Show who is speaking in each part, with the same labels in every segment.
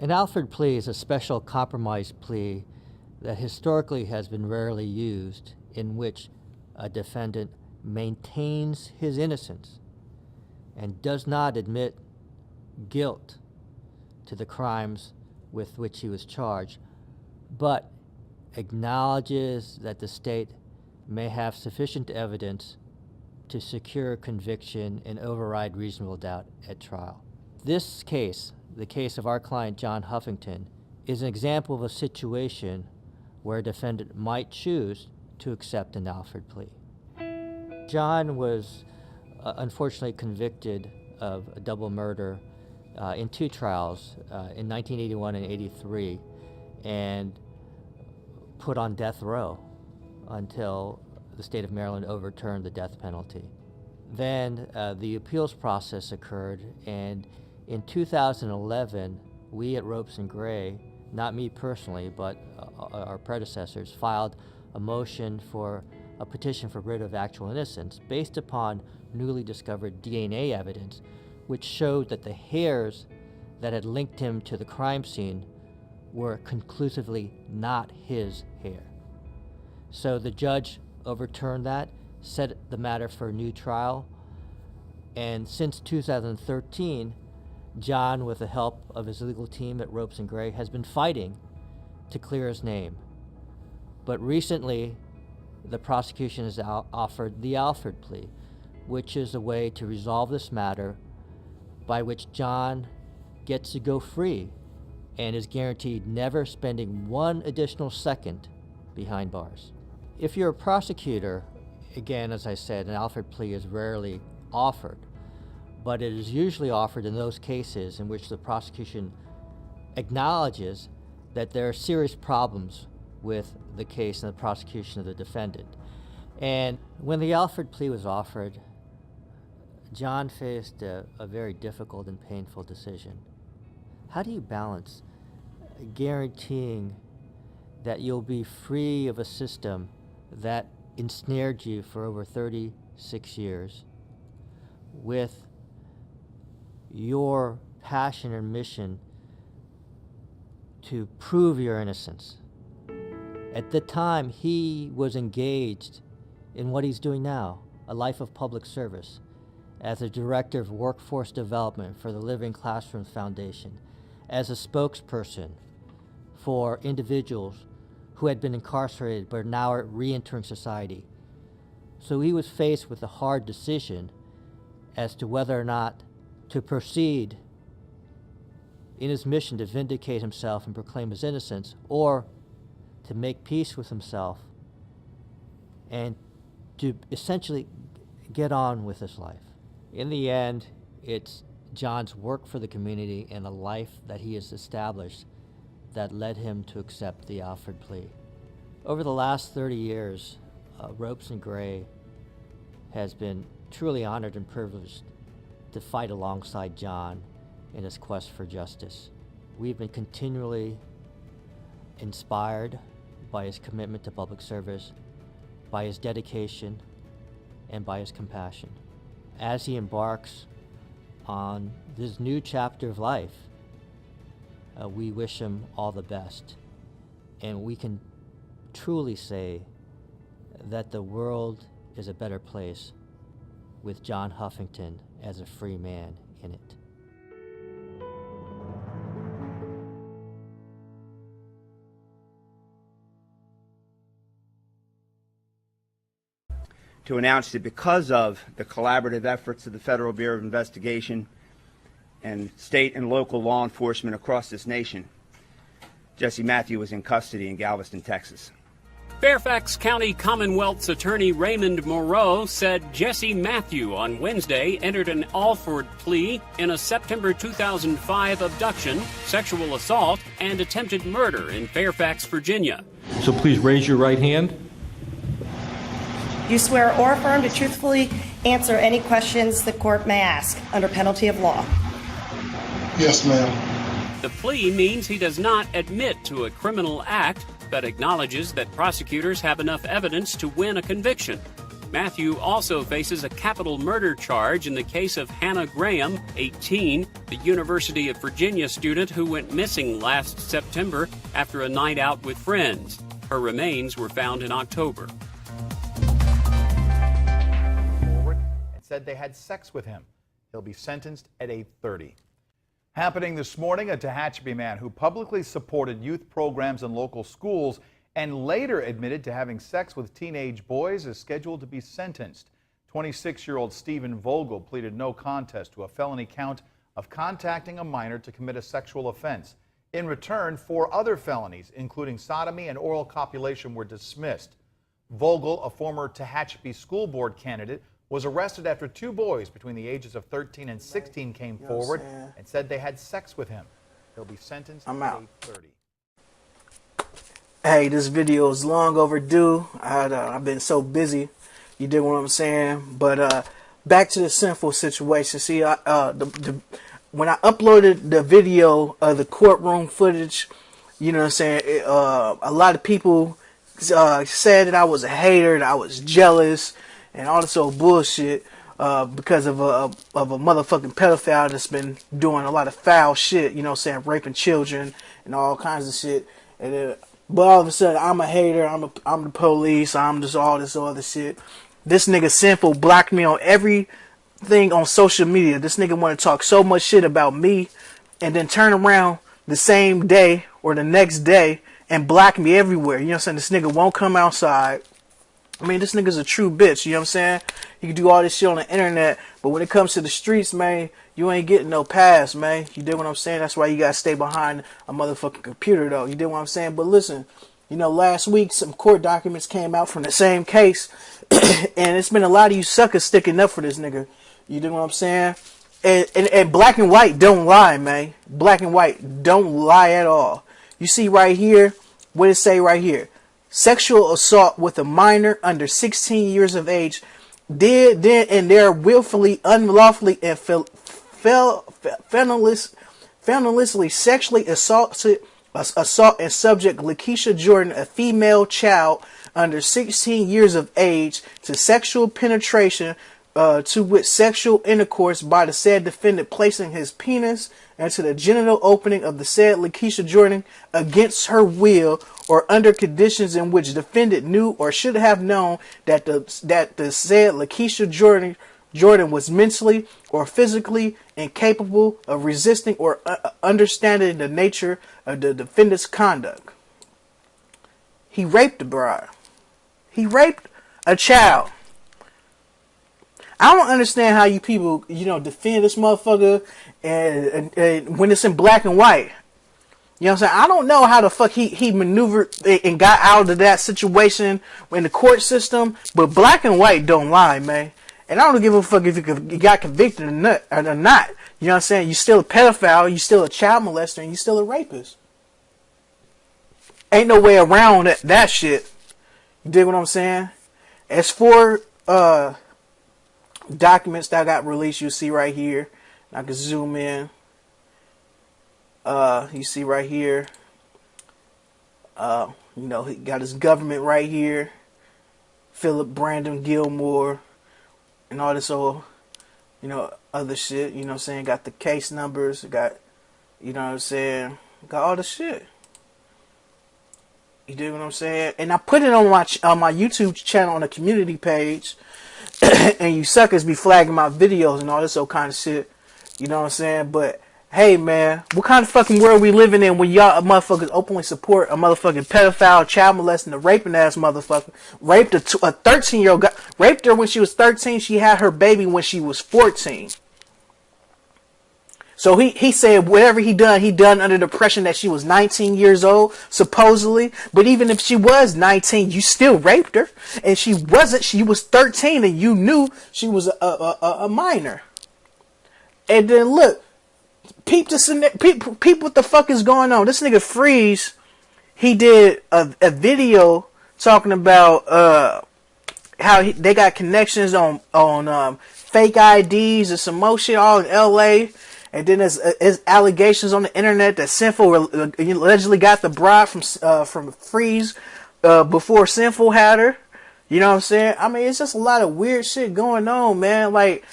Speaker 1: An Alford plea is a special compromise plea that historically has been rarely used, in which a defendant maintains his innocence and does not admit guilt to the crimes with which he was charged, but acknowledges that the state may have sufficient evidence to secure conviction and override reasonable doubt at trial. This case, the case of our client John Huffington, is an example of a situation where a defendant might choose to accept an Alford plea. John was unfortunately convicted of a double murder in two trials in 1981 and 83, and put on death row until the state of Maryland overturned the death penalty. Then the appeals process occurred, and in 2011, we at Ropes and Gray, not me personally, but our predecessors, filed a motion for a petition for writ of actual innocence based upon newly discovered DNA evidence, which showed that the hairs that had linked him to the crime scene were conclusively not his hair. So the judge overturned that, set the matter for a new trial, and since 2013, John, with the help of his legal team at Ropes and Gray, has been fighting to clear his name. But recently, the prosecution has offered the Alford plea, which is a way to resolve this matter by which John gets to go free and is guaranteed never spending one additional second behind bars. If you're a prosecutor, again, as I said, an Alford plea is rarely offered, but it is usually offered in those cases in which the prosecution acknowledges that there are serious problems with the case and the prosecution of the defendant. And when the Alford plea was offered, John faced a very difficult and painful decision. How do you balance guaranteeing that you'll be free of a system that ensnared you for over 36 years with your passion and mission to prove your innocence? At the time, he was engaged in what he's doing now, a life of public service, as a director of workforce development for the Living Classrooms Foundation, as a spokesperson for individuals who had been incarcerated but are now re-entering society. So he was faced with a hard decision as to whether or not to proceed in his mission to vindicate himself and proclaim his innocence, or to make peace with himself and to essentially get on with his life. In the end, it's John's work for the community and a life that he has established that led him to accept the Alford plea. Over the last 30 years, Ropes and Gray has been truly honored and privileged to fight alongside John in his quest for justice. We've been continually inspired by his commitment to public service, by his dedication, and by his compassion. As he embarks on this new chapter of life, we wish him all the best. And we can truly say that the world is a better place with John Huffington as a free man in it.
Speaker 2: To announce that because of the collaborative efforts of the Federal Bureau of Investigation and state and local law enforcement across this nation, Jesse Matthew was in custody in Galveston, Texas.
Speaker 3: Fairfax County Commonwealth's attorney Raymond Moreau said Jesse Matthew on Wednesday entered an Alford plea in a September 2005 abduction, sexual assault, and attempted murder in Fairfax, Virginia.
Speaker 4: So please raise your right hand.
Speaker 5: You swear or affirm to truthfully answer any questions the court may ask under penalty of law?
Speaker 6: Yes, ma'am.
Speaker 3: The plea means he does not admit to a criminal act, but acknowledges that prosecutors have enough evidence to win a conviction. Matthew also faces a capital murder charge in the case of Hannah Graham, 18, the University of Virginia student who went missing last September after a night out with friends. Her remains were found in October.
Speaker 7: Forward and said they had sex with him. He'll be sentenced at 8:30. Happening this morning, a Tehachapi man who publicly supported youth programs in local schools and later admitted to having sex with teenage boys is scheduled to be sentenced. 26-year-old Stephen Vogel pleaded no contest to a felony count of contacting a minor to commit a sexual offense. In return, 4 other felonies, including sodomy and oral copulation, were dismissed. Vogel, a former Tehachapi school board candidate, was arrested after 2 boys between the ages of 13 and 16 came forward and said they had sex with him. He'll be sentenced at 8:30.
Speaker 8: Hey, this video is long overdue. I've been so busy. You dig what I'm saying? But back to the sinful situation. See, when I uploaded the video of the courtroom footage, you know what I'm saying, a lot of people said that I was a hater, that I was jealous, and all this old bullshit because of a motherfucking pedophile that's been doing a lot of foul shit, you know what I'm saying, raping children and all kinds of shit. And but all of a sudden, I'm a hater, I'm the police, I'm just all this other shit. This nigga Sinful blocked me on everything on social media. This nigga want to talk so much shit about me and then turn around the same day or the next day and block me everywhere. You know what I'm saying? This nigga won't come outside. I mean, this nigga's a true bitch, you know what I'm saying? You can do all this shit on the internet, but when it comes to the streets, man, you ain't getting no pass, man. You dig what I'm saying? That's why you gotta stay behind a motherfucking computer, though. You dig what I'm saying? But listen, you know, last week some court documents came out from the same case, and it's been a lot of you suckers sticking up for this nigga. You dig what I'm saying? And black and white don't lie, man. Black and white don't lie at all. You see right here, what it say right here? Sexual assault with a minor under 16 years of age did and they're willfully, unlawfully, and feloniously sexually assault and subject Lakeisha Jordan, a female child under 16 years of age, to sexual penetration to with sexual intercourse by the said defendant placing his penis into the genital opening of the said Lakeisha Jordan against her will or under conditions in which defendant knew or should have known that the said Lakeisha Jordan was mentally or physically incapable of resisting or understanding the nature of the defendant's conduct. He raped a bride. He raped a child. I don't understand how you people, you know, defend this motherfucker and when it's in black and white. You know what I'm saying? I don't know how the fuck he maneuvered and got out of that situation in the court system, but black and white don't lie, man. And I don't give a fuck if you got convicted or not. You know what I'm saying? You still a pedophile, you still a child molester, and you still a rapist. Ain't no way around that shit. You dig what I'm saying? As for documents that got released, you see right here. I can zoom in. You see right here. You know, he got his government right here. Philip Brandon Gilmore and all this old, you know, other shit. You know what I'm saying? Got the case numbers. Got, you know what I'm saying? Got all the shit. You dig what I'm saying? And I put it on my YouTube channel on the community page. And you suckers be flagging my videos and all this old kind of shit. You know what I'm saying? But hey, man, what kind of fucking world we living in when y'all motherfuckers openly support a motherfucking pedophile, child molesting, a raping ass motherfucker? Raped a 13-year-old guy. Raped her when she was 13. She had her baby when she was 14. So he said whatever he done under the impression that she was 19 years old, supposedly. But even if she was 19, you still raped her. And she wasn't. She was 13 and you knew she was a minor. And then look, peep what the fuck is going on. This nigga Freeze, he did a video talking about how they got connections on fake IDs and some more shit all in LA. And then there's allegations on the internet that Sinful allegedly got the bribe from Freeze before Sinful had her. You know what I'm saying? I mean, it's just a lot of weird shit going on, man. Like,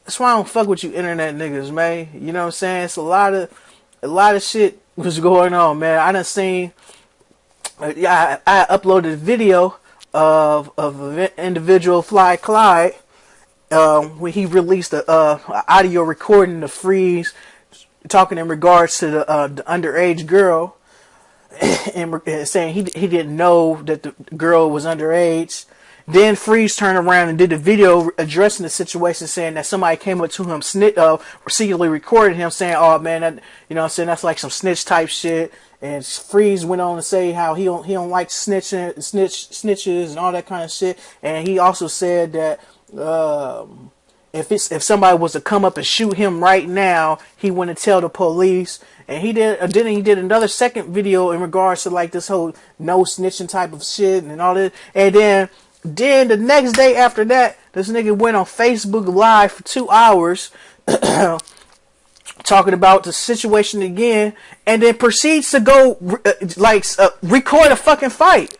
Speaker 8: that's why I don't fuck with you internet niggas, man. You know what I'm saying? It's a lot of shit was going on, man. I done seen, I uploaded a video of an individual, Fly Clyde, when he released a audio recording of Freeze talking in regards to the underage girl, and saying he didn't know that the girl was underage. Then Freeze turned around and did a video addressing the situation, saying that somebody came up to him, secretly recorded him, saying, "Oh man, that, you know what I'm saying, that's like some snitch type shit." And Freeze went on to say how he don't like snitches and all that kind of shit. And he also said that if somebody was to come up and shoot him right now, he wouldn't tell the police. And he did another second video in regards to like this whole no snitching type of shit and all this. And then the next day after that, this nigga went on Facebook Live for 2 hours talking about the situation again, and then proceeds to go record a fucking fight.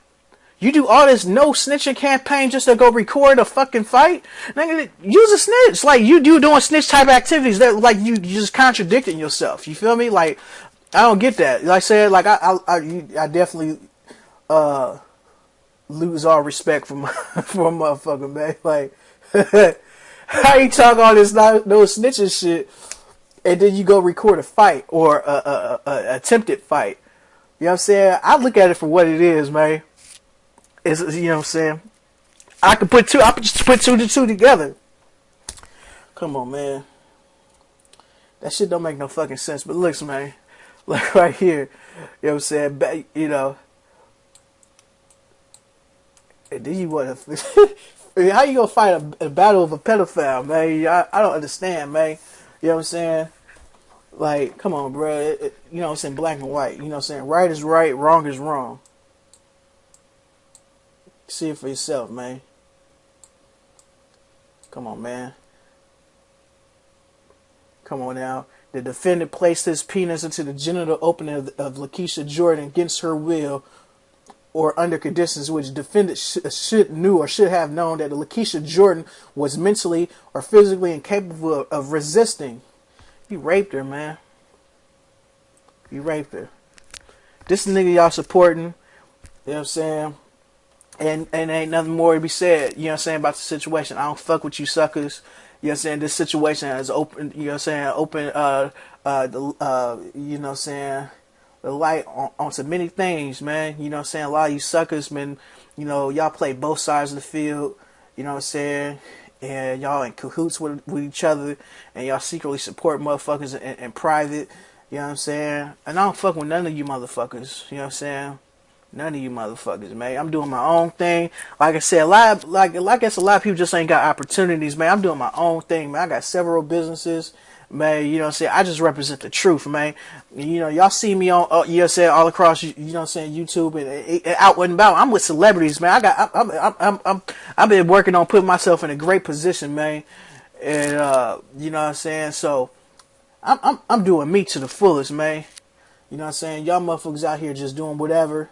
Speaker 8: You do all this no snitching campaign just to go record a fucking fight? Nigga, use a snitch. Like, you doing snitch type activities that, like, you just contradicting yourself. You feel me? Like, I don't get that. Like I said, like, I definitely lose all respect for a motherfucker, man. Like, how you talk all this no snitching shit, and then you go record a fight or a attempted fight? You know what I'm saying? I look at it for what it is, man. It's, you know what I'm saying? I could just put two to two together. Come on, man. That shit don't make no fucking sense. But looks, man, like right here, you know what I'm saying? You know, and then you want to, how you gonna fight a battle of a pedophile, man? I don't understand, man. You know what I'm saying? Like, come on, bro. You know what I'm saying? Black and white. You know what I'm saying? Right is right, wrong is wrong. See it for yourself, man. Come on, man. Come on now. The defendant placed his penis into the genital opening of Lakeisha Jordan against her will, or under conditions which the defendant should have known that Lakeisha Jordan was mentally or physically incapable of resisting. You raped her, man. You raped her. This nigga y'all supporting, you know what I'm saying? And ain't nothing more to be said, you know what I'm saying, about the situation. I don't fuck with you suckers. You know what I'm saying? This situation has opened, you know what I'm saying, you know what I'm saying, the light onto many things, man. You know what I'm saying? A lot of you suckers, man, you know, y'all play both sides of the field, you know what I'm saying? And y'all in cahoots with each other, and y'all secretly support motherfuckers in private, you know what I'm saying? And I don't fuck with none of you motherfuckers, you know what I'm saying? None of you motherfuckers, man. I'm doing my own thing. Like I said, I guess a lot of people just ain't got opportunities, man. I'm doing my own thing, man. I got several businesses, man. You know what I'm saying? I just represent the truth, man. You know, y'all see me on, you know what I'm saying, all across, you know what I'm saying, YouTube and out and about. I'm with celebrities, man. I've been working on putting myself in a great position, man. And you know what I'm saying? So I'm doing me to the fullest, man. You know what I'm saying? Y'all motherfuckers out here just doing whatever.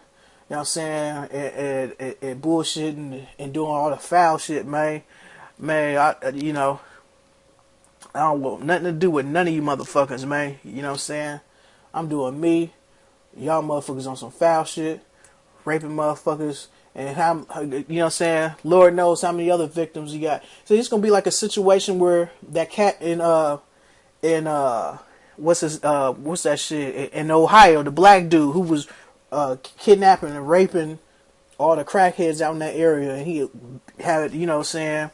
Speaker 8: You know what I'm saying? And bullshitting and doing all the foul shit, man. Man, you know, I don't want nothing to do with none of you motherfuckers, man. You know what I'm saying? I'm doing me. Y'all motherfuckers on some foul shit. Raping motherfuckers. And how, you know what I'm saying? Lord knows how many other victims you got. So it's going to be like a situation where that cat in what's that shit? In Ohio, the black dude who was kidnapping and raping all the crackheads out in that area, and he had, you know what I'm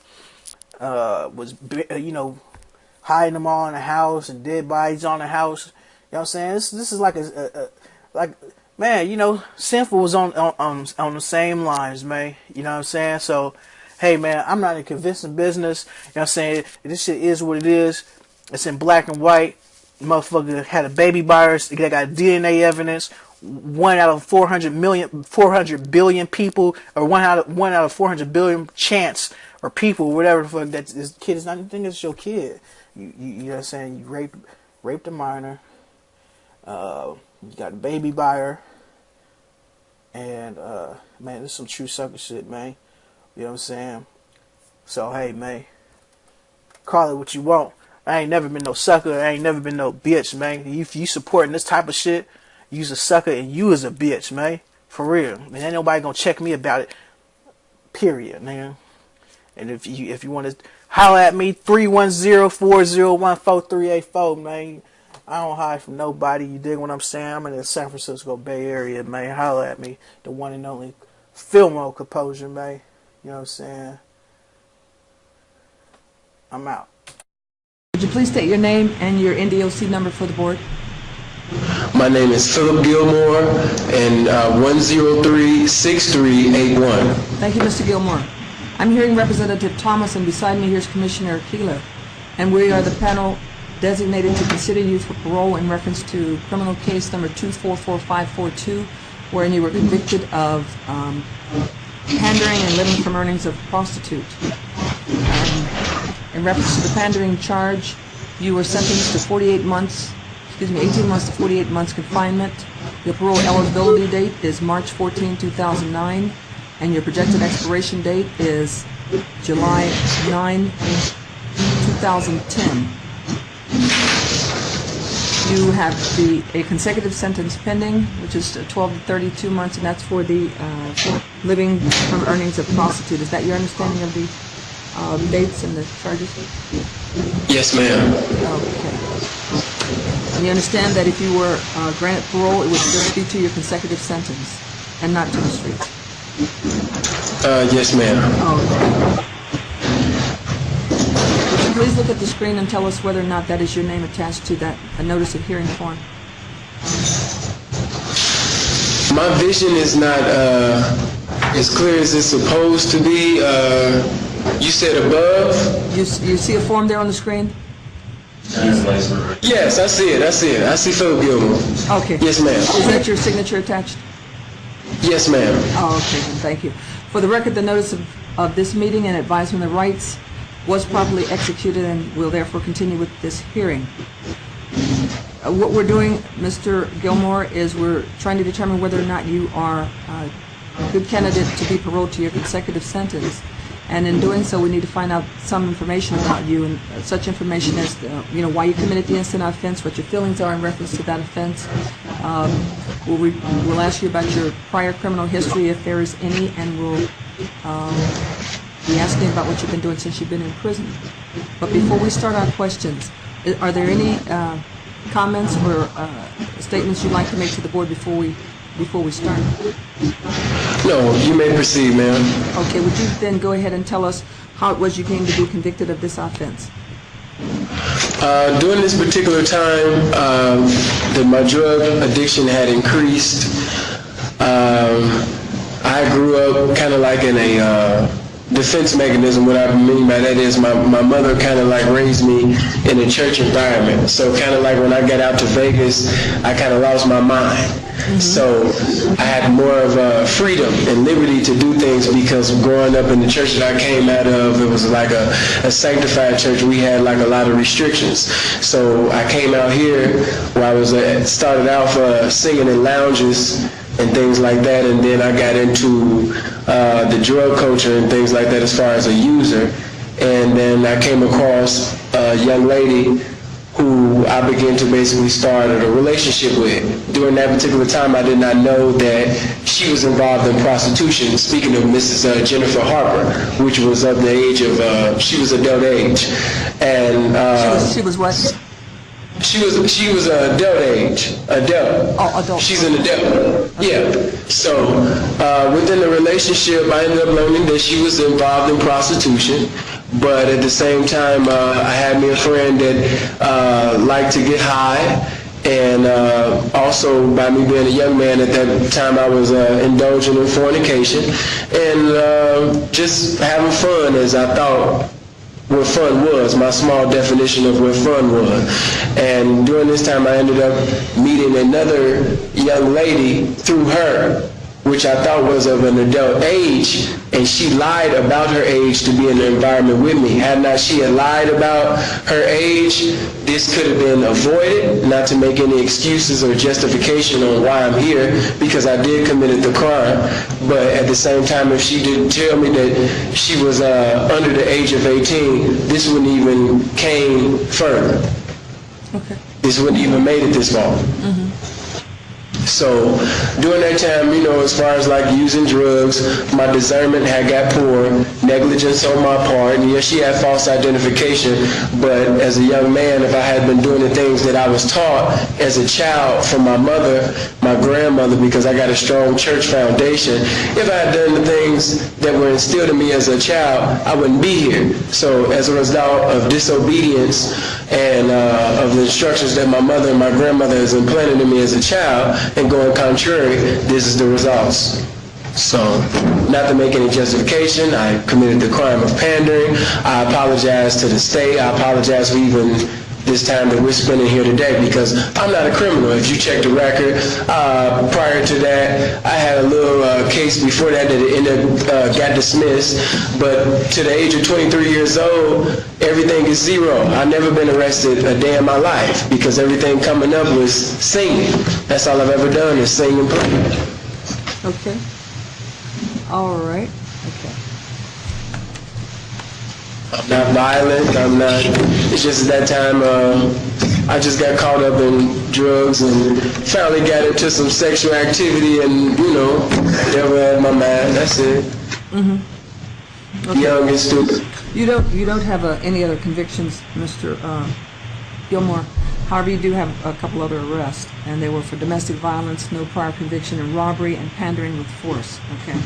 Speaker 8: saying, was, you know, hiding them all in the house and dead bodies on the house. You know what I'm saying? This is like like, man, you know, Sinful was on the same lines, man. You know what I'm saying? So, hey, man, I'm not in convincing business. You know what I'm saying? This shit is what it is. It's in black and white. Motherfucker had a baby virus. They got DNA evidence. 1 out of 400 billion people, or 1 out of 400 billion chance or people, whatever the fuck that this kid is not. You think it's your kid? You know what I'm saying? You raped a minor. You got a baby by her, and man, this is some true sucker shit, man. You know what I'm saying? So, hey, man, call it what you want. I ain't never been no sucker. I ain't never been no bitch, man. If you supporting this type of shit, you's a sucker and you is a bitch, man. For real. And ain't nobody gonna check me about it. Period, man. And if you want to holler at me, 310-401-4384, man. I don't hide from nobody. You dig what I'm saying? I'm in the San Francisco Bay Area, man. Holler at me. The one and only Filmo Composure, man. You know what I'm saying? I'm out.
Speaker 9: Would you please state your name and your NDOC number for the board?
Speaker 10: My name is Philip Gilmore, and 103-6381.
Speaker 9: Thank you, Mr. Gilmore. I'm hearing Representative Thomas, and beside me here is Commissioner Keeler. And we are the panel designated to consider you for parole in reference to criminal case number 244542, wherein you were convicted of pandering and living from earnings of prostitute. In reference to the pandering charge, you were sentenced to 18 months to 48 months confinement. Your parole eligibility date is March 14, 2009, and your projected expiration date is July 9, 2010. You have a consecutive sentence pending, which is 12 to 32 months, and that's for the living from earnings of prostitute. Is that your understanding of the dates and the charges?
Speaker 10: Yes, ma'am.
Speaker 9: Okay. And you understand that if you were granted parole, it would just be to your consecutive sentence and not to the streets?
Speaker 10: Yes, ma'am.
Speaker 9: Okay. Would you please look at the screen and tell us whether or not that is your name attached to that notice of hearing form?
Speaker 10: My vision is not as clear as it's supposed to be. You said above?
Speaker 9: You see a form there on the screen?
Speaker 10: Yes, I see it. I see Philip Gilmore.
Speaker 9: Okay.
Speaker 10: Yes, ma'am.
Speaker 9: Is that your signature attached?
Speaker 10: Yes, ma'am.
Speaker 9: Oh, okay, then thank you. For the record, the notice of this meeting and advisement of rights was properly executed and will therefore continue with this hearing. What we're doing, Mr. Gilmore, is we're trying to determine whether or not you are a good candidate to be paroled to your consecutive sentence. And in doing so, we need to find out some information about you, and such information as, why you committed the incident offense, what your feelings are in reference to that offense. We'll ask you about your prior criminal history, if there is any, and we'll be asking about what you've been doing since you've been in prison. But before we start our questions, are there any comments or statements you'd like to make to the board before we start?
Speaker 10: No, you may proceed, ma'am.
Speaker 9: Okay, would you then go ahead and tell us how it was you came to be convicted of this offense?
Speaker 10: During this particular time, that my drug addiction had increased. I grew up kind of like in a defense mechanism. What I mean by that is my mother kind of like raised me in a church environment. So kind of like when I got out to Vegas, I kind of lost my mind. Mm-hmm. So I had more of freedom and liberty to do things, because growing up in the church that I came out of, it was like a sanctified church. We had like a lot of restrictions. So I came out here where I was started off singing in lounges and things like that, and then I got into the drug culture and things like that as far as a user. And then I came across a young lady who I began to basically start a relationship with. During that particular time, I did not know that she was involved in prostitution. Speaking of Mrs. Jennifer Harper, which was of the age of, she was adult age. And
Speaker 9: she was what?
Speaker 10: She was adult age. Adult.
Speaker 9: Oh, adult.
Speaker 10: She's an adult. Yeah. So within the relationship, I ended up learning that she was involved in prostitution. But at the same time, I had me a friend that liked to get high. And also, by me being a young man at that time, I was indulging in fornication and just having fun, as I thought what fun was, my small definition of what fun was. And during this time, I ended up meeting another young lady through her, which I thought was of an adult age, and she lied about her age to be in the environment with me. Had not she had lied about her age, this could have been avoided, not to make any excuses or justification on why I'm here, because I did commit the crime. But at the same time, if she didn't tell me that she was under the age of 18, this wouldn't even came further.
Speaker 9: Okay.
Speaker 10: This wouldn't even made it this far. So during that time, you know, as far as like using drugs, my discernment had got poor, negligence on my part, and yes, she had false identification, but as a young man, if I had been doing the things that I was taught as a child from my mother, my grandmother, because I got a strong church foundation, if I had done the things that were instilled in me as a child, I wouldn't be here. So as a result of disobedience and of the instructions that my mother and my grandmother has implanted in me as a child, and going contrary, this is the results. So, not to make any justification, I committed the crime of pandering. I apologize to the state. I apologize for even this time that we're spending here today, because I'm not a criminal. If you check the record, prior to that, I had a little case before that ended up got dismissed. But to the age of 23 years old, everything is zero. I've never been arrested a day in my life, because everything coming up was singing. That's all I've ever done is sing and play.
Speaker 9: Okay. All right. Okay.
Speaker 10: I'm not violent. I'm not. It's just at that time I just got caught up in drugs and finally got into some sexual activity, and you know, whatever had my mind. That's it.
Speaker 9: Okay.
Speaker 10: Young and stupid.
Speaker 9: You don't have any other convictions, Mr. Gilmore. However, you do have a couple other arrests, and they were for domestic violence, no prior conviction, and robbery and pandering with force. Okay,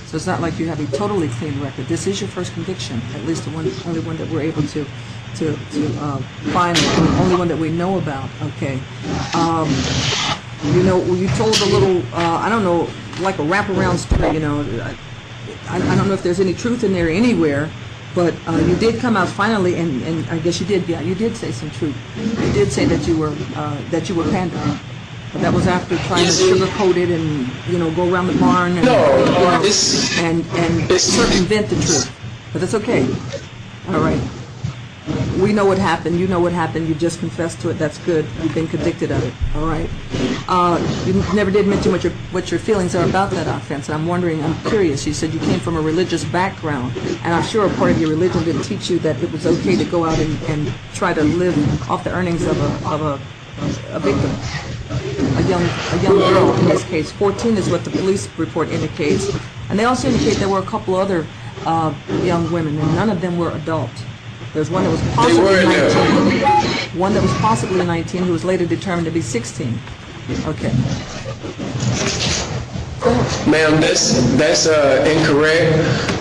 Speaker 9: so it's not like you have a totally clean record. This is your first conviction, at least the only one that we're able to find, the only one that we know about. Okay, you know, you told a little, I don't know, like a wraparound story. You know, I don't know if there's any truth in there anywhere. But you did come out finally, and I guess you did. Yeah, you did say some truth. You did say that you were pandering, but that was after trying to sugarcoat it and go around the barn and circumvent the truth. But that's okay. All right. We know what happened. You know what happened. You just confessed to it. That's good. You've been convicted of it. All right. You never did mention what your feelings are about that offense. And I'm wondering, I'm curious. You said you came from a religious background, and I'm sure a part of your religion didn't teach you that it was okay to go out and try to live off the earnings of a victim, a young girl in this case. 14 is what the police report indicates, and they also indicate there were a couple other young women, and none of them were adult. There's one that was possibly 19. One that was possibly 19 who was later determined to be 16. Okay.
Speaker 10: Ma'am, that's incorrect.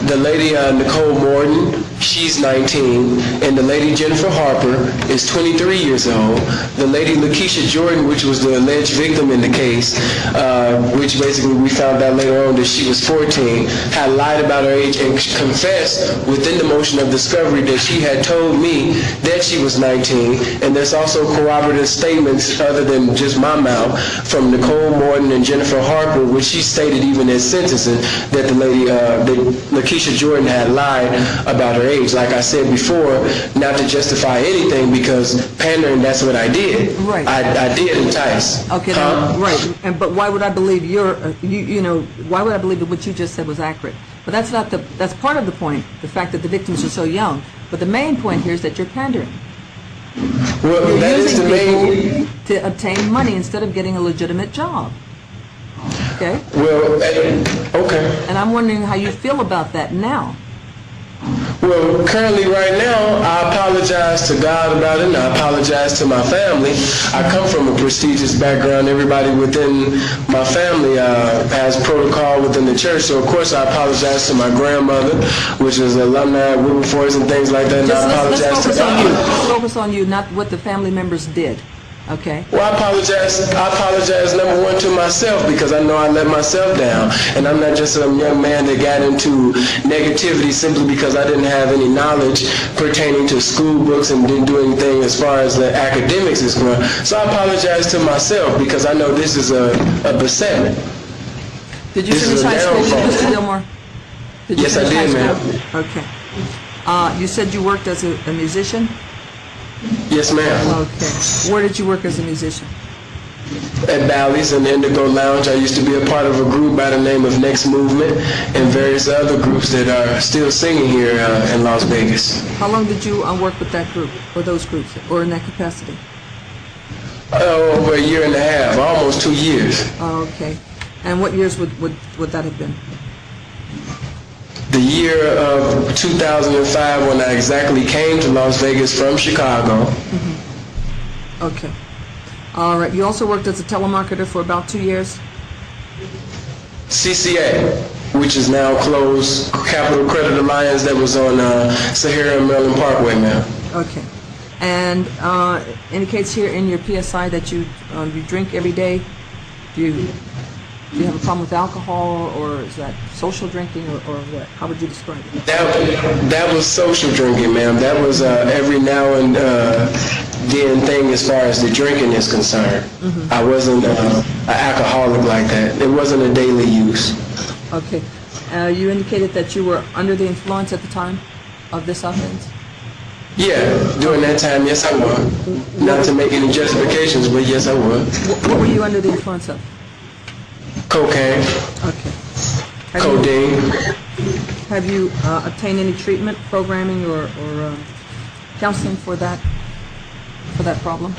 Speaker 10: The lady Nicole Morton, she's 19, and the lady Jennifer Harper is 23 years old. The lady Lakeisha Jordan, which was the alleged victim in the case, which basically we found out later on that she was 14, had lied about her age and confessed within the motion of discovery that she had told me that she was 19. And there's also corroborative statements other than just my mouth from Nicole Morton and Jennifer Harper, which she stated even in sentencing that the lady, that Lakeisha Jordan had lied about her age. Like I said before, not to justify anything, because pandering, that's what I did.
Speaker 9: Right.
Speaker 10: I did entice.
Speaker 9: Okay, right. But why would I believe why would I believe that what you just said was accurate? But that's part of the point, the fact that the victims are so young. But the main point here is that you're pandering.
Speaker 10: Well,
Speaker 9: you're
Speaker 10: that is the main...
Speaker 9: to obtain money instead of getting a legitimate job. Okay?
Speaker 10: Well, okay.
Speaker 9: And I'm wondering how you feel about that now.
Speaker 10: Well, currently right now, I apologize to God about it, and I apologize to my family. I come from a prestigious background. Everybody within my family has protocol within the church, so of course I apologize to my grandmother, which is alumni at Wilberforce and things like that, and I apologize to God.
Speaker 9: Let's focus on you, not what the family members did. Okay.
Speaker 10: Well, I apologize, number one, to myself, because I know I let myself down. And I'm not just a young man that got into negativity simply because I didn't have any knowledge pertaining to school books and didn't do anything as far as the academics is concerned. So I apologize to myself, because I know this is a besetment.
Speaker 9: Did you
Speaker 10: This
Speaker 9: finish
Speaker 10: is a
Speaker 9: high school,
Speaker 10: downfall.
Speaker 9: Mr. Gilmore? Did you
Speaker 10: Yes, I
Speaker 9: finish
Speaker 10: did,
Speaker 9: high
Speaker 10: ma'am.
Speaker 9: school? Okay. You said you worked as a musician?
Speaker 10: Yes, ma'am.
Speaker 9: Okay. Where did you work as a musician?
Speaker 10: At Bally's and Indigo Lounge. I used to be a part of a group by the name of Next Movement and various other groups that are still singing here in Las Vegas.
Speaker 9: How long did you work with that group, or those groups, or in that capacity?
Speaker 10: Over a year and a half, almost 2 years.
Speaker 9: Oh, okay. And what years would that have been?
Speaker 10: The year of 2005 when I exactly came to Las Vegas from Chicago.
Speaker 9: Okay. All right. You also worked as a telemarketer for about 2 years?
Speaker 10: CCA, which is now closed, Capital Credit Alliance that was on Sahara and Maryland Parkway, ma'am.
Speaker 9: Okay. And indicates here in your PSI that you drink every day. Do you have a problem with alcohol, or is that social drinking, or what? How would you describe it?
Speaker 10: That was social drinking, ma'am. That was every now and then thing as far as the drinking is concerned. I wasn't an alcoholic like that. It wasn't a daily use.
Speaker 9: Okay. You indicated that you were under the influence at the time of this offense?
Speaker 10: Yeah, during that time, yes, I was. Not to make any justifications, but yes, I was.
Speaker 9: What were you under the influence of?
Speaker 10: Cocaine.
Speaker 9: Okay.
Speaker 10: Codeine.
Speaker 9: Have you obtained any treatment, programming, or counseling for that problem?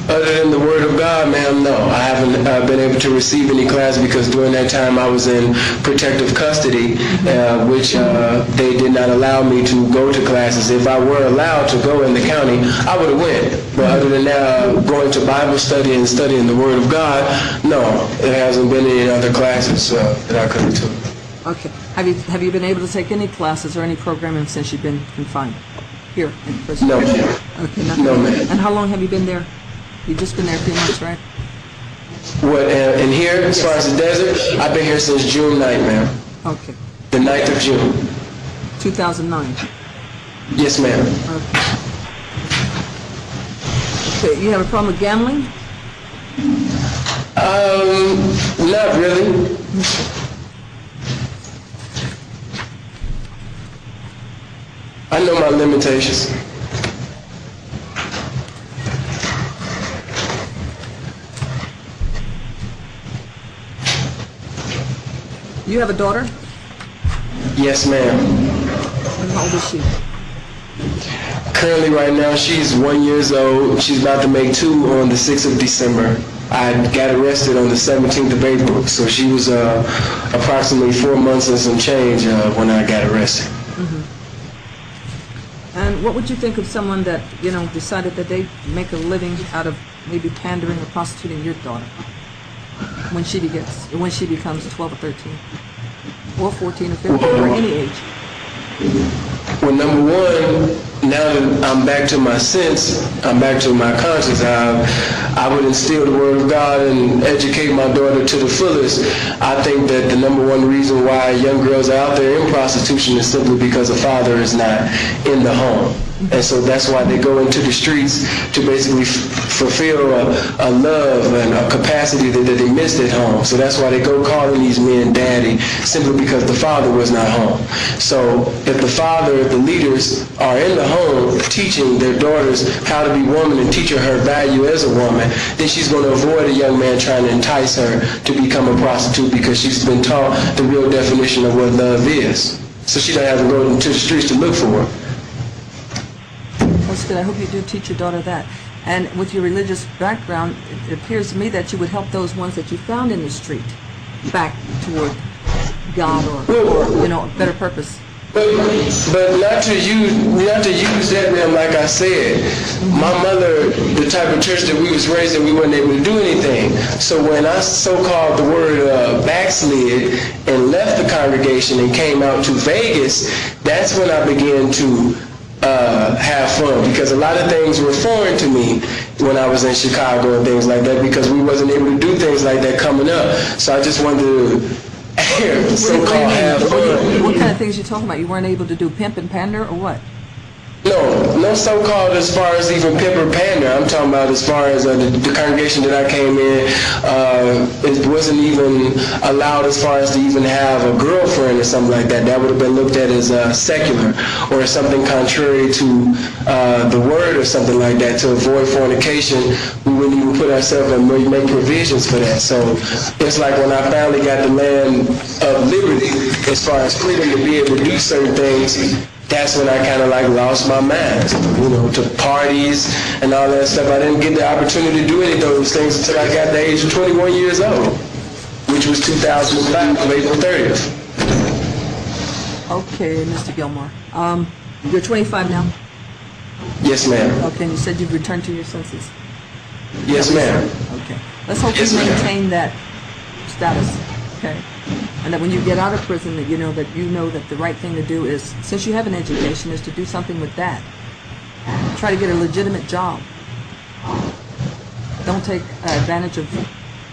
Speaker 10: Other than the Word of God, ma'am, no. I haven't been able to receive any class because during that time I was in protective custody, which they did not allow me to go to classes. If I were allowed to go in the county, I would have went. But other than that, going to Bible study and studying the Word of God, no. There hasn't been any other classes that I could have took.
Speaker 9: Okay. Have you been able to take any classes or any programming since you've been confined here in prison?
Speaker 10: No, ma'am.
Speaker 9: Okay, nothing.
Speaker 10: No, ma'am.
Speaker 9: And how long have you been there? You've just been there a few months, right?
Speaker 10: What, in here, as far as the desert, I've been here since June 9th, ma'am.
Speaker 9: Okay.
Speaker 10: The 9th of June.
Speaker 9: 2009?
Speaker 10: Yes, ma'am.
Speaker 9: Okay, you have a problem with gambling?
Speaker 10: Not really. I know my limitations.
Speaker 9: You have a daughter?
Speaker 10: Yes, ma'am.
Speaker 9: And how old is she?
Speaker 10: Currently, right now, she's 1 year old. She's about to make 2 on the 6th of December. I got arrested on the 17th of April, so she was approximately 4 months and some change when I got arrested.
Speaker 9: And what would you think of someone that, decided that they make a living out of maybe pandering or prostituting your daughter when she becomes 12 or 13, or 14 or 15, or any age?
Speaker 10: Well, number one, now that I'm back to my sense, I'm back to my conscience, I would instill the Word of God and educate my daughter to the fullest. I think that the number one reason why young girls are out there in prostitution is simply because a father is not in the home. And so that's why they go into the streets to basically fulfill a love and a capacity that they missed at home. So that's why they go calling these men daddy, simply because the father was not home. So if the leaders are in the home teaching their daughters how to be women and teaching her value as a woman, then she's going to avoid a young man trying to entice her to become a prostitute because she's been taught the real definition of what love is. So she doesn't have to go into the streets to look for her.
Speaker 9: That's good. I hope you do teach your daughter that. And with your religious background, it appears to me that you would help those ones that you found in the street back toward God or a better purpose.
Speaker 10: But not to use that, man. Like I said, my mother, the type of church that we was raised in, we weren't able to do anything. So when I so-called the word backslid and left the congregation and came out to Vegas, that's when I began to have fun, because a lot of things were foreign to me when I was in Chicago and things like that, because we wasn't able to do things like that coming up. So I just wanted to so-called have fun.
Speaker 9: What kind of things you talking about? You weren't able to do pimp and pander or what?
Speaker 10: No so-called as far as even pimp or pander. I'm talking about as far as the congregation that I came in, it wasn't even allowed as far as to even have a girlfriend or something like that. That would have been looked at as secular or something contrary to the word or something like that. To avoid fornication, we wouldn't even put ourselves and make provisions for that. So it's like when I finally got the land of liberty as far as freedom to be able to do certain things, that's when I kind of like lost my mind, to parties and all that stuff. I didn't get the opportunity to do any of those things until I got the age of 21 years old, which was 2005 of April 30th.
Speaker 9: Okay, Mr. Gilmore. You're 25 now?
Speaker 10: Yes, ma'am.
Speaker 9: Okay, and you said you've returned to your senses?
Speaker 10: Yes, ma'am.
Speaker 9: Okay. Let's hope
Speaker 10: Yes,
Speaker 9: you
Speaker 10: ma'am.
Speaker 9: maintain that status, okay? And that when you get out of prison, that you know that the right thing to do is, since you have an education, is to do something with that. Try to get a legitimate job. Don't take advantage of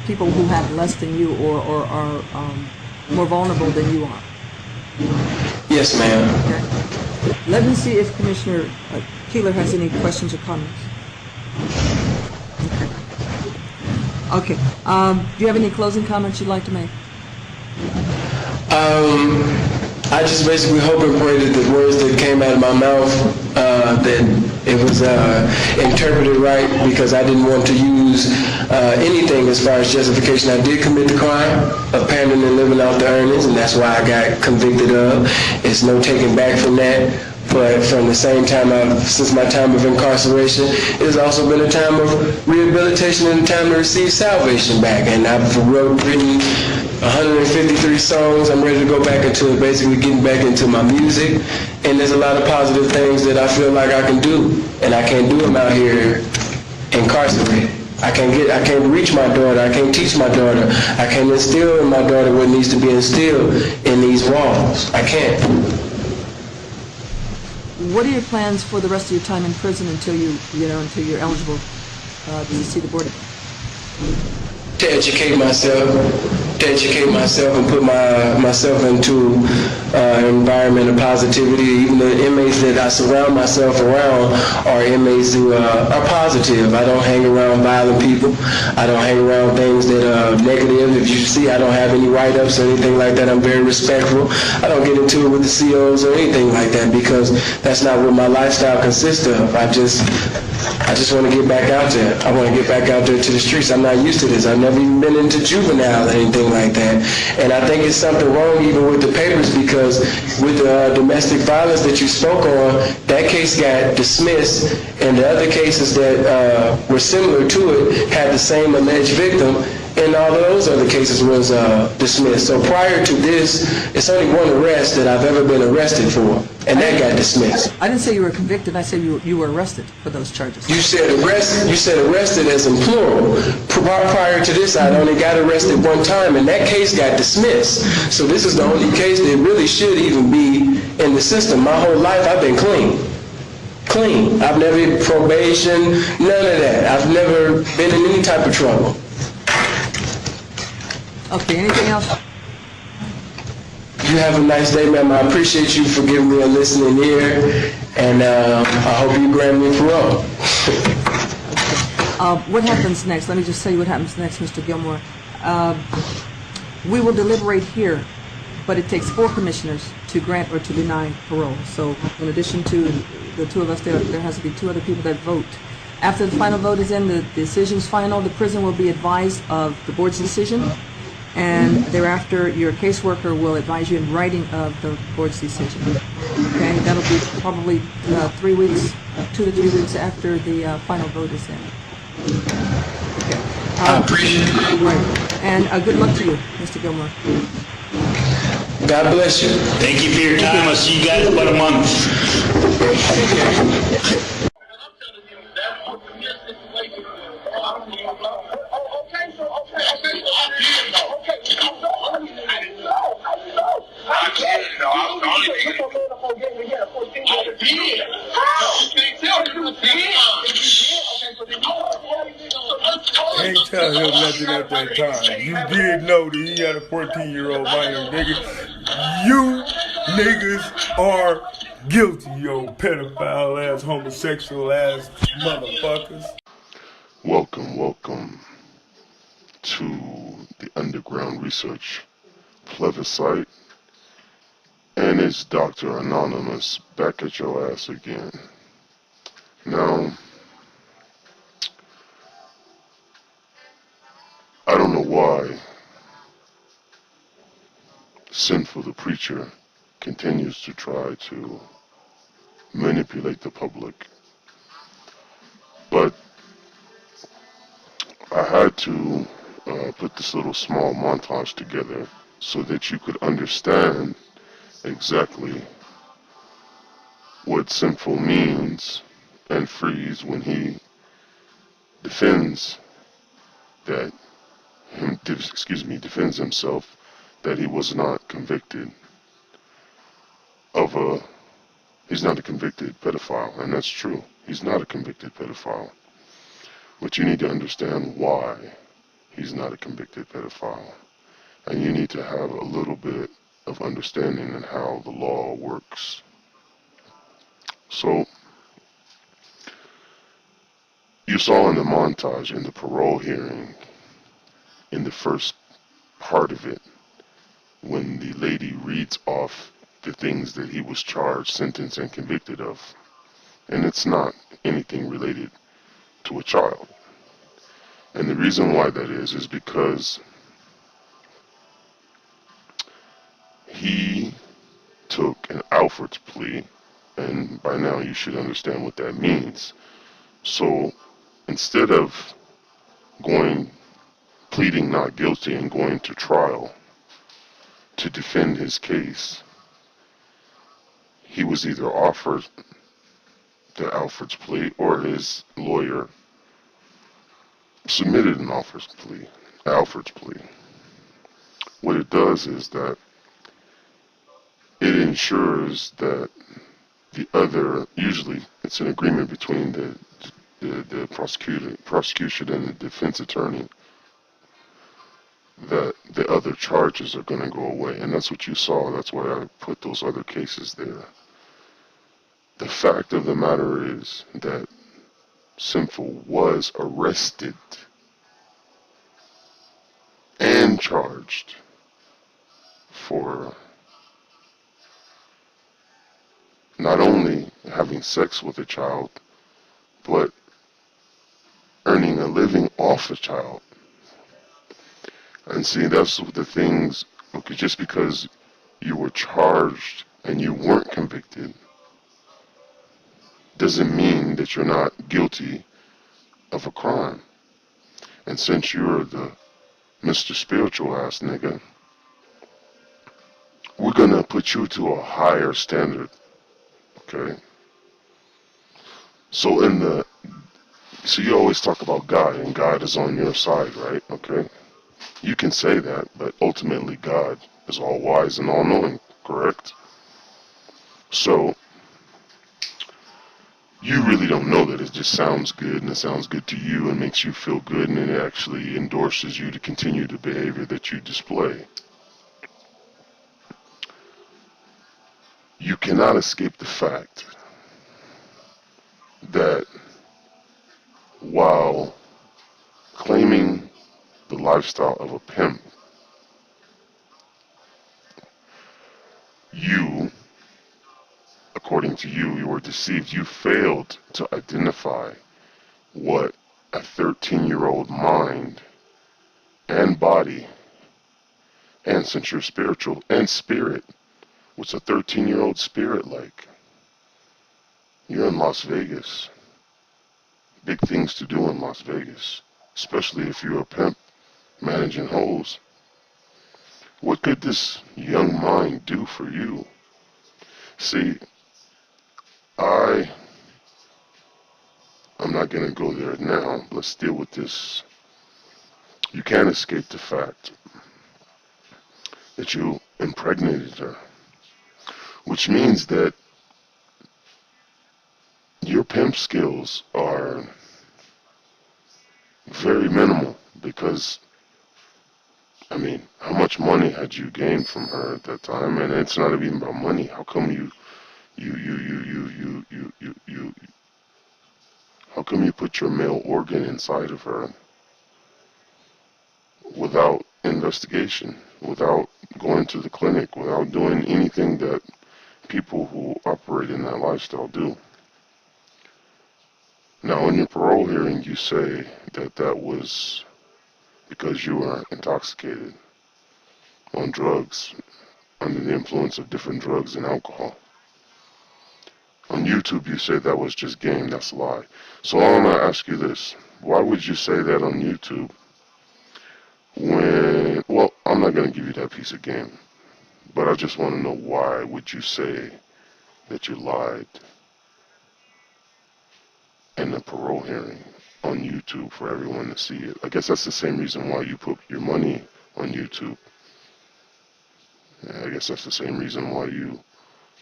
Speaker 9: people who have less than you or are more vulnerable than you are.
Speaker 10: Yes, ma'am.
Speaker 9: Okay. Let me see if Commissioner Keeler has any questions or comments. Okay. Do you have any closing comments you'd like to make?
Speaker 10: I just basically hope and pray that the words that came out of my mouth, that it was interpreted right, because I didn't want to use anything as far as justification. I did commit the crime of pandering and living off the earnings, and that's why I got convicted of. It's no taking back from that. But from the same time, since my time of incarceration, it has also been a time of rehabilitation and a time to receive salvation back. And I've written 153 songs. I'm ready to go back into basically getting back into my music. And there's a lot of positive things that I feel like I can do, and I can't do them out here incarcerated. I can't reach my daughter. I can't teach my daughter. I can't instill in my daughter what needs to be instilled in these walls. I can't.
Speaker 9: What are your plans for the rest of your time in prison until you're eligible to see the board again?
Speaker 10: To educate myself and put myself into an environment of positivity. Even the inmates that I surround myself around are inmates who are positive. I don't hang around violent people. I don't hang around things that are negative. If you see, I don't have any write-ups or anything like that. I'm very respectful. I don't get into it with the COs or anything like that, because that's not what my lifestyle consists of. I just want to get back out there. I want to get back out there to the streets. I'm not used to this. I've never even been into juvenile or anything like that. And I think it's something wrong even with the papers, because with the domestic violence that you spoke on, that case got dismissed, and the other cases that were similar to it had the same alleged victim, and all of those other cases was dismissed. So prior to this, it's only one arrest that I've ever been arrested for, and that got dismissed.
Speaker 9: I didn't say you were convicted. I said you were arrested for those charges.
Speaker 10: You said arrested as in plural. Prior to this, I'd only got arrested one time, and that case got dismissed. So this is the only case that really should even be in the system. My whole life, I've been clean. Clean. I've never been probation, none of that. I've never been in any type of trouble.
Speaker 9: Okay, anything else?
Speaker 10: You have a nice day, ma'am. I appreciate you for giving me a listening ear, and I hope you grant me parole.
Speaker 9: What happens next? Let me just tell you what happens next, Mr. Gilmore. We will deliberate here, but it takes 4 commissioners to grant or to deny parole. So in addition to the 2 of us, there has to be 2 other people that vote. After the final vote is in, the decision's final, the prison will be advised of the board's decision, and thereafter your caseworker will advise you in writing of the board's decision. Okay, that'll be probably 3 weeks, 2 to 3 weeks after the final vote is in. Okay.
Speaker 10: I appreciate it.
Speaker 9: Right. And good luck to you, Mr. Gilmore.
Speaker 10: God bless you.
Speaker 11: Thank you for your time. I'll see you guys in about a month.
Speaker 12: I ain't tell him nothing at that time. You did know that he had a 14-year-old minor, nigga. You niggas are Guilty, yo, pedophile ass, homosexual ass motherfuckers.
Speaker 13: Welcome to the Underground Research Plebiscite, and it's Dr. Anonymous back at your ass again. Now, I don't know why Sinful the Preacher continues to try to manipulate the public, but I had to put this little small montage together so that you could understand exactly what Sinful means and frees when he defends himself that he was not convicted of he's not a convicted pedophile, and that's true. He's not a convicted pedophile. But you need to understand why he's not a convicted pedophile. And you need to have a little bit of understanding in how the law works. So, you saw in the montage in the parole hearing, in the first part of it, when the lady reads off the things that he was charged, sentenced, and convicted of. And it's not anything related to a child. And the reason why that is because he took an Alford Plea, and by now you should understand what that means. So instead of pleading not guilty and going to trial to defend his case, he was either offered the Alford's Plea or his lawyer submitted an Alford's Plea. What it does is that it ensures that the other, usually it's an agreement between the prosecution and the defense attorney, that the other charges are going to go away. And that's what you saw. That's why I put those other cases there. The fact of the matter is that Sinful was arrested and charged for not only having sex with a child, but earning a living off a child. And see, that's the things, okay, just because you were charged and you weren't convicted doesn't mean that you're not guilty of a crime. And since you're the Mr. Spiritual ass nigga, we're gonna put you to a higher standard, okay? So so you always talk about God, and God is on your side, right? Okay? You can say that, but ultimately God is all wise and all knowing, correct? So you really don't know that. It just sounds good, and it sounds good to you and makes you feel good, and it actually endorses you to continue the behavior that you display. You cannot escape the fact that while claiming the lifestyle of a pimp, according to you, you were deceived. You failed to identify what a 13-year-old mind and body, and since you're spiritual, and spirit, what's a 13-year-old spirit like? You're in Las Vegas. Big things to do in Las Vegas, especially if you're a pimp managing hoes. What could this young mind do for you? See, I'm not going to go there now. Let's deal with this. You can't escape the fact that you impregnated her, which means that your pimp skills are very minimal, because, I mean, how much money had you gained from her at that time? And it's not even about money. How come you how come you put your male organ inside of her without investigation, without going to the clinic, without doing anything that people who operate in that lifestyle do? Now, in your parole hearing, you say that that was because you were intoxicated on drugs, under the influence of different drugs and alcohol. On YouTube, you say that was just game. That's a lie. So I want to ask you this. Why would you say that on YouTube when, well, I'm not going to give you that piece of game, but I just want to know, why would you say that you lied in the parole hearing on YouTube for everyone to see it? I guess that's the same reason why you put your money on YouTube. Yeah, I guess that's the same reason why you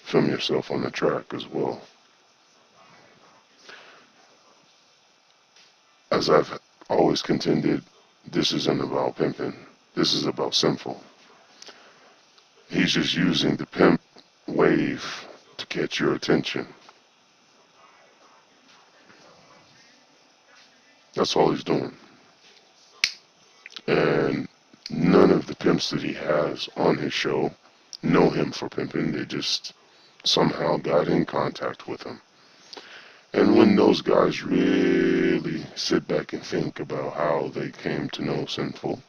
Speaker 13: film yourself on the track as well. As I've always contended, this isn't about pimping. This is about Sinful. He's just using the pimp wave to catch your attention. That's all he's doing. And none of the pimps that he has on his show know him for pimping. They just somehow got in contact with him. And when those guys really sit back and think about how they came to know Sinful,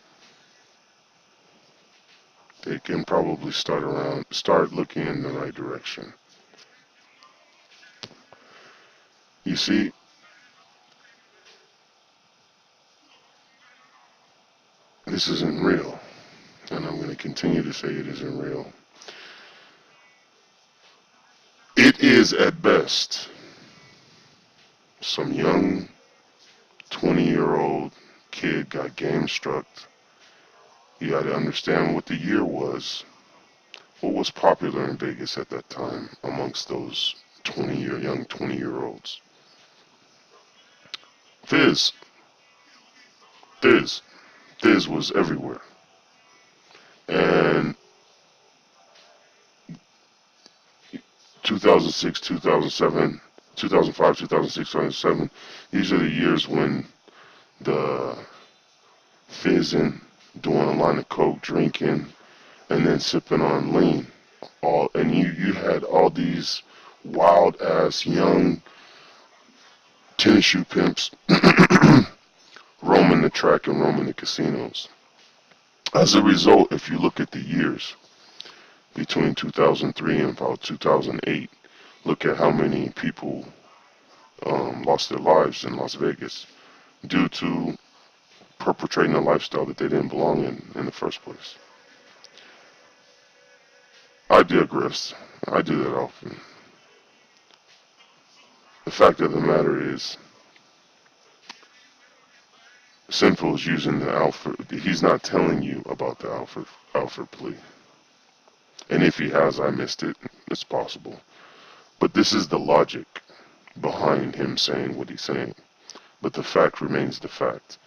Speaker 13: they can probably start looking in the right direction. You see, this isn't real, and I'm going to continue to say it isn't real. It is at best some young 20-year-old kid got game struck. You got to understand what the year was. What was popular in Vegas at that time amongst those young 20-year-olds? Fizz was everywhere. And 2006, 2007, 2005, 2006, 2007, these are the years when the fizzing, doing a line of coke, drinking, and then sipping on lean. And you had all these wild-ass young tennis shoe pimps roaming the track and roaming the casinos. As a result, if you look at the years between 2003 and about 2008, look at how many people lost their lives in Las Vegas due to perpetrating a lifestyle that they didn't belong in the first place. I digress. I do that often. The fact of the matter is, Sinful is using the Alford. He's not telling you about the Alford Plea. And if he has, I missed it. It's possible. But this is the logic behind him saying what he's saying. But the fact remains the fact.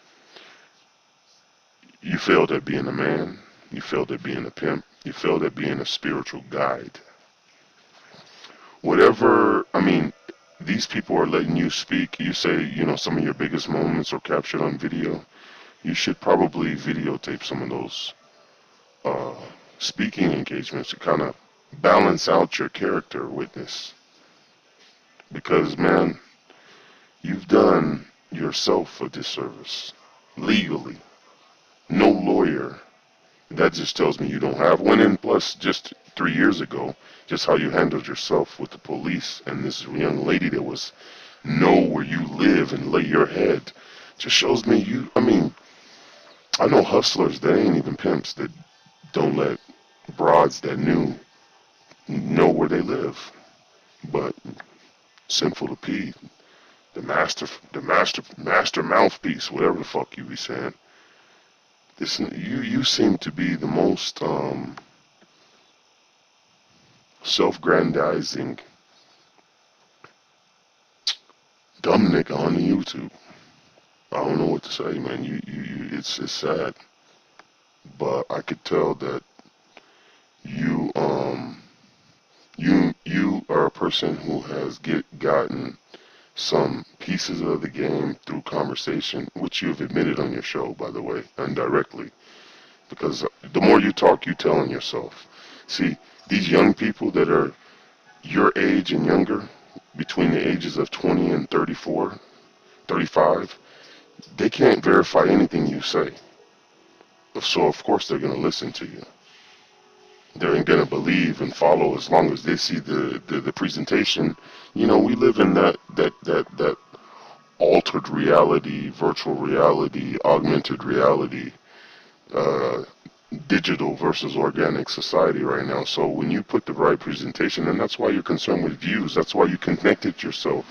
Speaker 13: You failed at being a man. You failed at being a pimp. You failed at being a spiritual guide. Whatever, I mean, these people are letting you speak. You say, you know, some of your biggest moments are captured on video. You should probably videotape some of those speaking engagements to kind of balance out your character witness. Because, man, you've done yourself a disservice legally. No lawyer. That just tells me you don't have one. And plus, just 3 years ago, just how you handled yourself with the police and this young lady that was know where you live and lay your head, just shows me you. I mean, I know hustlers that ain't even pimps that don't let broads that know where they live. But Sinful to P, the master mouthpiece, whatever the fuck you be saying. You seem to be the most self-grandizing dumb nigga on the YouTube. I don't know what to say, man. It's sad, but I could tell that you you are a person who has gotten some pieces of the game through conversation, which you have admitted on your show, by the way, indirectly. Because the more you talk, you tell on yourself. See, these young people that are your age and younger, between the ages of 20 and 34, 35, they can't verify anything you say. So of course they're going to listen to you. They're going to believe and follow as long as they see the presentation. You know, we live in that altered reality, virtual reality, augmented reality, digital versus organic society right now. So when you put the right presentation, and that's why you're concerned with views, that's why you connected yourself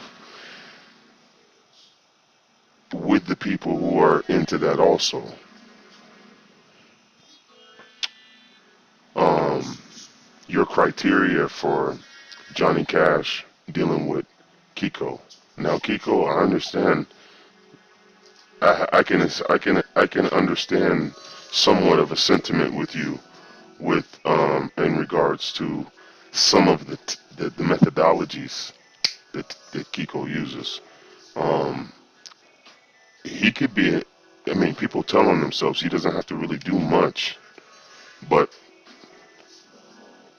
Speaker 13: with the people who are into that also. Your criteria for Johnny Cash dealing with Kiko. Now Kiko, I understand. I can understand somewhat of a sentiment with you, with in regards to some of the methodologies that Kiko uses. He could be. I mean, people tell on themselves. He doesn't have to really do much, but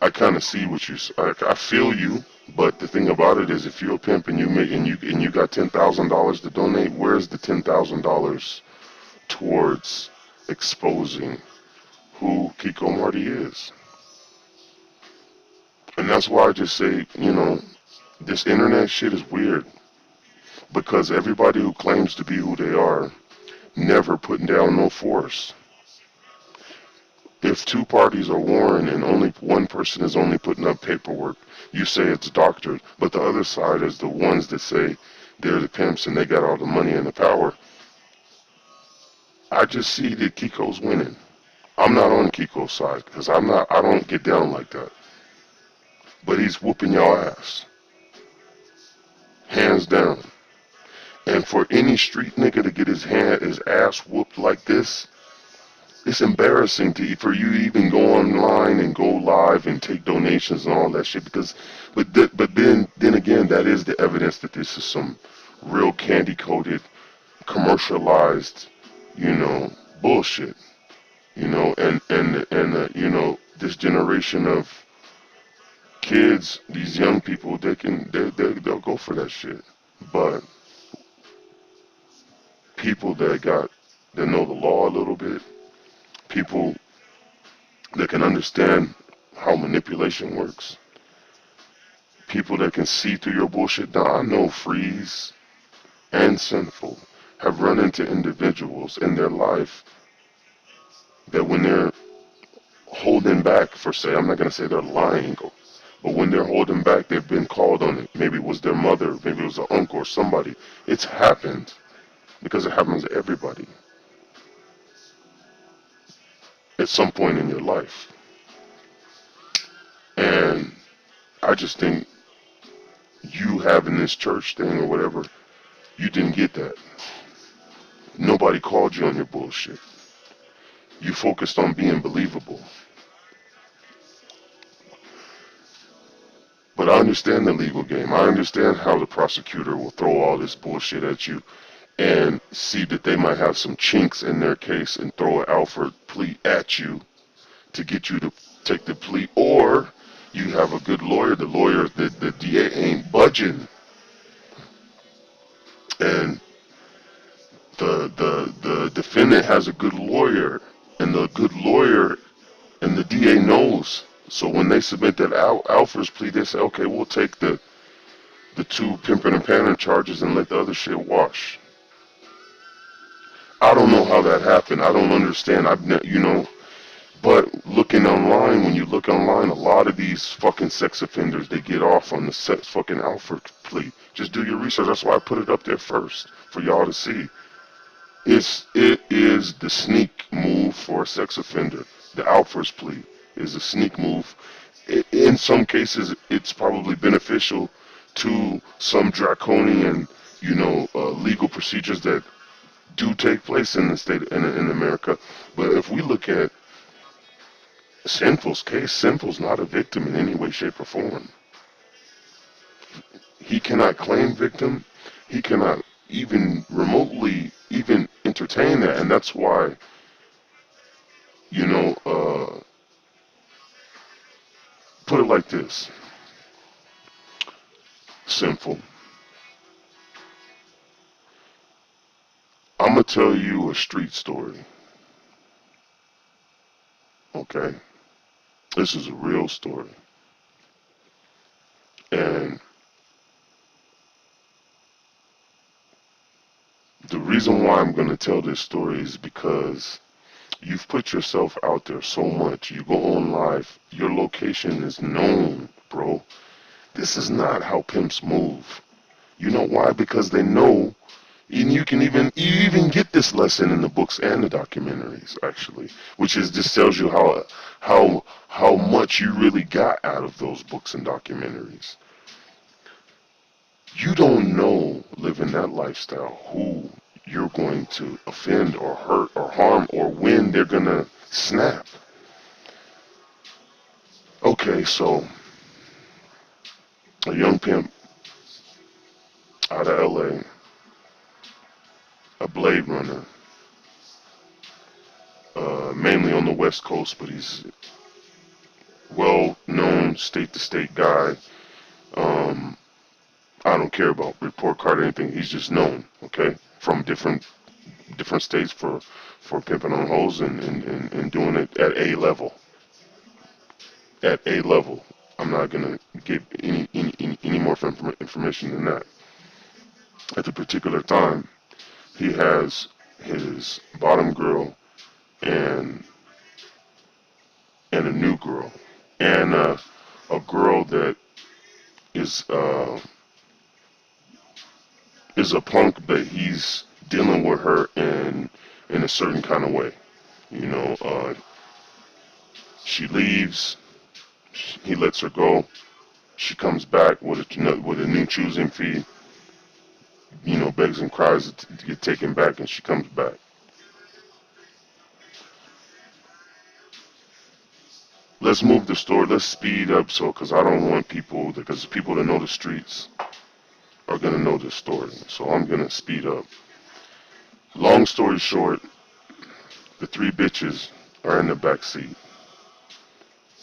Speaker 13: I kind of see what I feel you, but the thing about it is, if you're a pimp and you got $10,000 to donate, where's the $10,000 towards exposing who Kiko Marty is? And that's why I just say, you know, this internet shit is weird, because everybody who claims to be who they are never putting down no force. If two parties are warring and only one person is only putting up paperwork, you say it's doctored, but the other side is the ones that say they're the pimps and they got all the money and the power. I just see that Kiko's winning. I'm not on Kiko's side, because I don't get down like that. But he's whooping your ass. Hands down. And for any street nigga to get his ass whooped like this, it's embarrassing for you to even go online and go live and take donations and all that shit, because, but then again, that is the evidence that this is some real candy-coated, commercialized, you know, bullshit, you know, and you know, this generation of kids, these young people, they'll go for that shit, but people that know the law a little bit, people that can understand how manipulation works, people that can see through your bullshit. Now, I know Freeze and Sinful have run into individuals in their life that when they're holding back for, say, I'm not going to say they're lying, but when they're holding back, they've been called on it. Maybe it was their mother, maybe it was an uncle or somebody. It's happened, because it happens to everybody at some point in your life. And I just think you having this church thing or whatever, you didn't get that. Nobody called you on your bullshit. You focused on being believable. But I understand the legal game. I understand how the prosecutor will throw all this bullshit at you and see that they might have some chinks in their case and throw an Alford plea at you to get you to take the plea, or you have a good lawyer, the DA ain't budging, and the defendant has a good lawyer, and the good lawyer and the DA knows. So when they submit that Alford's plea, they say, okay, we'll take the two pimping and pandering charges and let the other shit wash. I don't know how that happened. I don't understand. You know, but looking online, when you look online, a lot of these fucking sex offenders, they get off on the fucking Alford plea. Just do your research. That's why I put it up there first for y'all to see. It is the sneak move for a sex offender. The Alford's plea is a sneak move. In some cases, it's probably beneficial to some draconian, you know, legal procedures that do take place in the state in America. But if we look at Sinful's case, Sinful's not a victim in any way, shape, or form. He cannot claim victim. He cannot even remotely even entertain that. And that's why, you know, put it like this. Sinful. I'm going to tell you a street story. Okay? This is a real story. And the reason why I'm going to tell this story is because you've put yourself out there so much. You go on live. Your location is known, bro. This is not how pimps move. You know why? Because they know. And you even get this lesson in the books and the documentaries, actually, which is just tells you how much you really got out of those books and documentaries. You don't know, living that lifestyle, who you're going to offend or hurt or harm or when they're gonna snap. Okay, so a young pimp out of LA, a Blade Runner, mainly on the West Coast, but he's well-known state-to-state guy. I don't care about report card or anything. He's just known, okay, from different states for pimping on hoes and doing it at a level. At a level. I'm not gonna give any more information than that. At the particular time, he has his bottom girl and a new girl, and a girl that is a punk, but he's dealing with her in a certain kind of way. You know, she leaves, he lets her go, she comes back with a new choosing fee, you know, begs and cries to get taken back, and she comes back. Let's move the story. Let's speed up, because I don't want people, because people that know the streets are going to know this story. So I'm going to speed up. Long story short, the three bitches are in the back seat.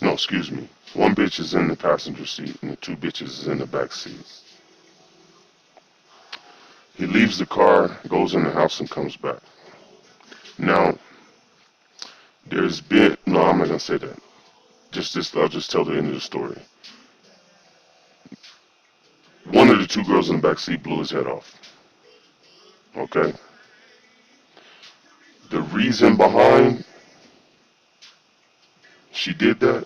Speaker 13: No, excuse me. One bitch is in the passenger seat and the two bitches is in the back seat. He leaves the car, goes in the house, and comes back. Now, there's been, no, I'm not going to say that. I'll just tell the end of the story. One of the two girls in the back seat blew his head off. Okay? The reason behind she did that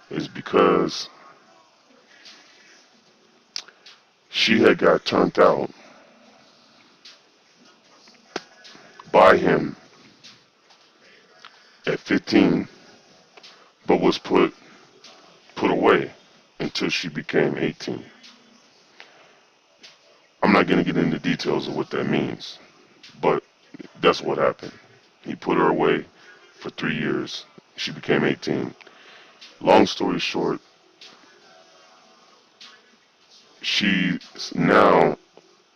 Speaker 13: is because she had got turned out by him at 15, but was put away until she became 18. I'm not going to get into details of what that means, but that's what happened. He put her away for 3 years. She became 18. Long story short, she's now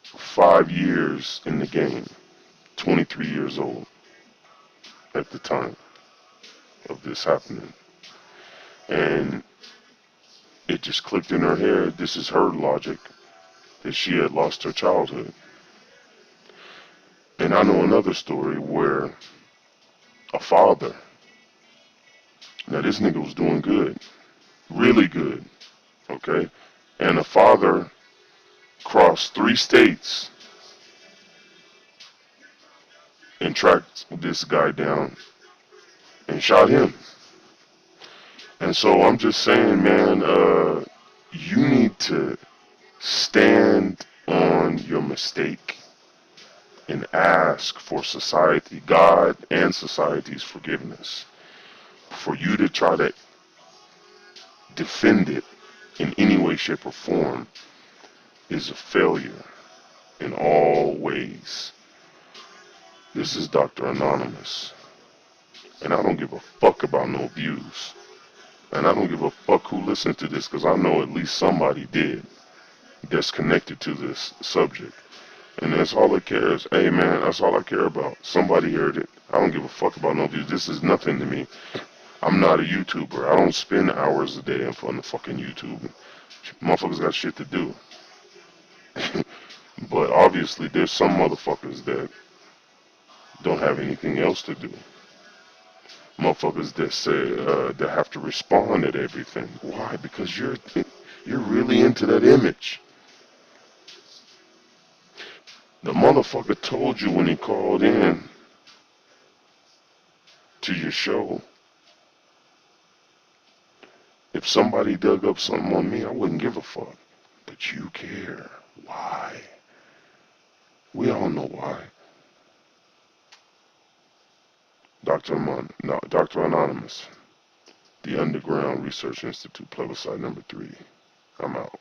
Speaker 13: 5 years in the game, 23 years old at the time of this happening. And it just clicked in her head, this is her logic, that she had lost her childhood. And I know another story where a father, now this nigga was doing good, really good, okay? And a father crossed 3 states and tracked this guy down and shot him. And so I'm just saying, man, you need to stand on your mistake and ask for society, God and society's forgiveness. For you to try to defend it in any way, shape, or form is a failure in all ways. This is Dr. Anonymous, and I don't give a fuck about no views. And I don't give a fuck who listened to this, because I know at least somebody did. that's connected to this subject. And that's all it cares. Hey man, that's all I care about. Somebody heard it. I don't give a fuck about no views. This is nothing to me. I'm not a YouTuber. I don't spend hours a day in front of fucking YouTube. Motherfuckers got shit to do. But obviously there's some motherfuckers that don't have anything else to do. Motherfuckers that say that have to respond at everything. Why? Because you're really into that image. The motherfucker told you when he called in to your show, if somebody dug up something on me, I wouldn't give a fuck. But you care. Why? We all know why. Dr. Anonymous, the Underground Research Institute, plebiscite number 3. I'm out.